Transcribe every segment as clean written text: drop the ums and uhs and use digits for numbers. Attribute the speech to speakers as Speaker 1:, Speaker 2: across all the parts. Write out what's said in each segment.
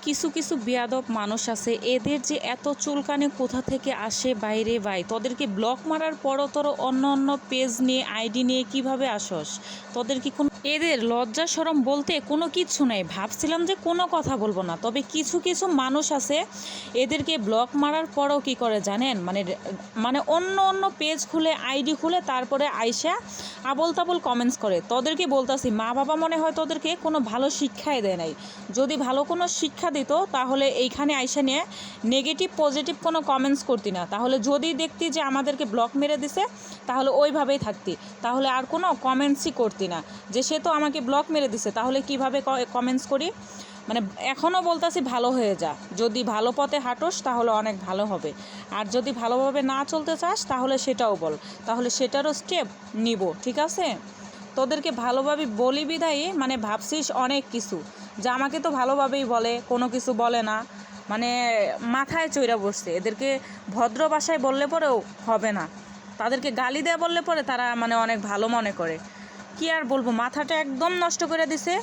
Speaker 1: কিছু কিছু বেয়াদব মানুষ আছে, এদের যে এত চুলকানি কোথা থেকে আসে বাইরে ভাই। তোদেরকে ব্লক মারার পরও তোর অন্য অন্য পেজ নিয়ে আইডি নিয়ে কিভাবে আসস? তোদের কি কোনো এদের লজ্জা শরম বলতে কোনো কিচ্ছু নাই। ভাবছিলাম যে কোনো কথা বলবো না, তবে কিছু কিছু মানুষ আছে এদেরকে ব্লক মারার পরও কি করে জানেন, মানে মানে অন্য অন্য পেজ খুলে আইডি খুলে তারপরে আইসা আবল তাবল কমেন্টস করে। তোদেরকে বলতাছি, মা বাবা মনে হয় তোদেরকে কোনো ভালো শিক্ষাই দেয় নাই। যদি ভালো কোনো শিক্ষা দিত তাহলে এইখানে আইসা নিয়ে নেগেটিভ পজিটিভ কোনো কমেন্টস করতি না। তাহলে যদি দেখতি যে আমাদেরকে ব্লক মেরে দিছে তাহলে ওইভাবেই থাকতি, তাহলে আর কোনো কমেন্টসই করতি না। যে সে তো আমাকে ব্লক মেরে দিছে তাহলে কিভাবে কমেন্টস করি। মানে এখনও বলতাছি ভালো হয়ে যা, যদি ভালো পথে হাঁটোস তাহলে অনেক ভালো হবে, আর যদি ভালোভাবে না চলতে চাস তাহলে সেটাও বল, তাহলে সেটারও স্টেপ নিব, ঠিক আছে? তোদেরকে ভালোভাবে বলি বিদায়ী মানে ভাবছিস অনেক কিছু, যে আমাকে তো ভালোভাবেই বলে, কোনো কিছু বলে না, মানে মাথায় চইরা বসছে। এদেরকে ভদ্র ভাষায় বললে পরেও হবে না, তাদেরকে গালি দেয়া বললে পরে তারা মানে অনেক ভালো মনে করে। কি আর বলবো, মাথাটা একদম নষ্ট করে দিছে।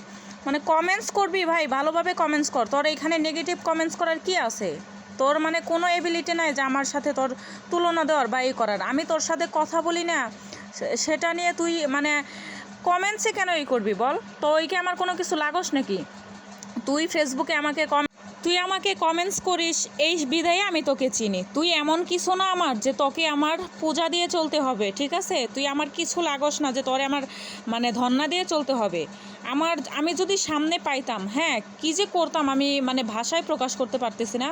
Speaker 1: মানে কমেন্টস করবি ভাই, ভালোভাবে কমেন্টস কর। তোর এখানে নেগেটিভ কমেন্টস করার কি আছে? তোর মানে কোনো এবিলিটি নাই যে আমার সাথে তোর তুলনা দেওয়ার বা এই করার। আমি তোর সাথে কথা বলি না, সেটা নিয়ে তুই মানে কমেন্টসে কেন এই করবি বল? তো ওইকে আমার কোনো কিছু লাগস নাকি? তুই ফেসবুকে তুই আমাকে কমেন্টস করিস এই বিধায় আমি তোকে চিনি। তুই এমন কিছু না আমার যে তোকে আমার পূজা দিয়ে চলতে হবে, ঠিক আছে? তুই আমার কিছু লাগস না যে তোরে আমার মানে ধন্না দিয়ে চলতে হবে। আমি যদি সামনে পাইতাম, হ্যাঁ কী যে করতাম আমি মানে ভাষায় প্রকাশ করতে পারতেছি না।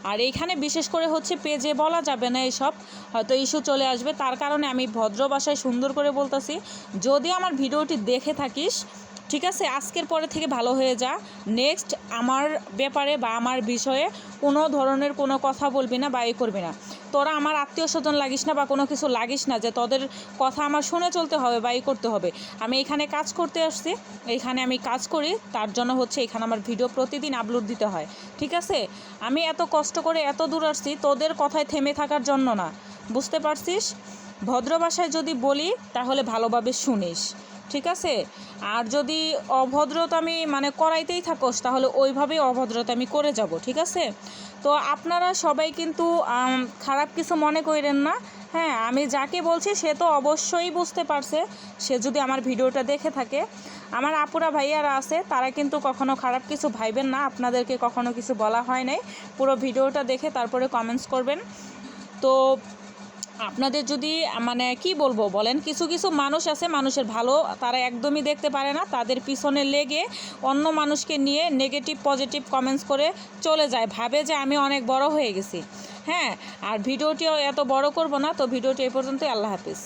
Speaker 1: আর এইখানে বিশেষ করে হচ্ছে পেজে বলা যাবে না এইসব, হয়তো ইস্যু চলে আসবে, তার কারণে আমি ভদ্র ভাষায় সুন্দর করে বলতেছি। যদি আমার ভিডিওটি দেখে থাকিস, ঠিক আছে, আজকের পরে থেকে ভালো হয়ে যা। নেক্সট আমার ব্যাপারে বা আমার বিষয়ে কোনো ধরনের কোনো কথা বলবি না বা এই করবি না। তোরা আমার আত্মীয় স্বজন লাগিস না বা কোনো কিছু লাগিস না যে তোদের কথা আমার শুনে চলতে হবে বা এই করতে হবে। আমি এখানে কাজ করতে আসছি, এইখানে আমি কাজ করি, তার জন্য হচ্ছে এখানে আমার ভিডিও প্রতিদিন আপলোড দিতে হয়, ঠিক আছে? আমি এত কষ্ট করে এত দূর আসছি তোদের কথায় থেমে থাকার জন্য না, বুঝতে পারছিস? ভদ্র ভাষায় যদি বলি তাহলে ভালোভাবে শুনিস, ঠিক আছে? আর যদি অভদ্রতা আমি মানে করাইতেই থাকোস তাহলে ওইভাবেই অভদ্রতা আমি করে যাব, ঠিক আছে? তো আপনারা সবাই কিন্তু খারাপ কিছু মনে করেন না। হ্যাঁ, আমি যাকে বলছি সে তো অবশ্যই বুঝতে পারছে, সে যদি আমার ভিডিওটা দেখে থাকে। আমার আপুরা ভাইয়ারা আছে, তারা কিন্তু কখনো খারাপ কিছু ভাইবেন না, আপনাদেরকে কখনো কিছু বলা হয় নাই। পুরো ভিডিওটা দেখে তারপরে কমেন্টস করবেন। তো আপনাদের যদি মানে কি বলবো বলেন, কিছু কিছু মানুষ আছে মানুষের ভালো তারা একদমই দেখতে পারে না, তাদের পিছনে লেগে অন্য মানুষকে নিয়ে নেগেটিভ পজিটিভ কমেন্টস করে চলে যায়, ভাবে যে আমি অনেক বড় হয়ে গেছি। হ্যাঁ, আর ভিডিওটিও এত বড় করব না, তো ভিডিওটি এই পর্যন্তই। আল্লাহ হাফিজ।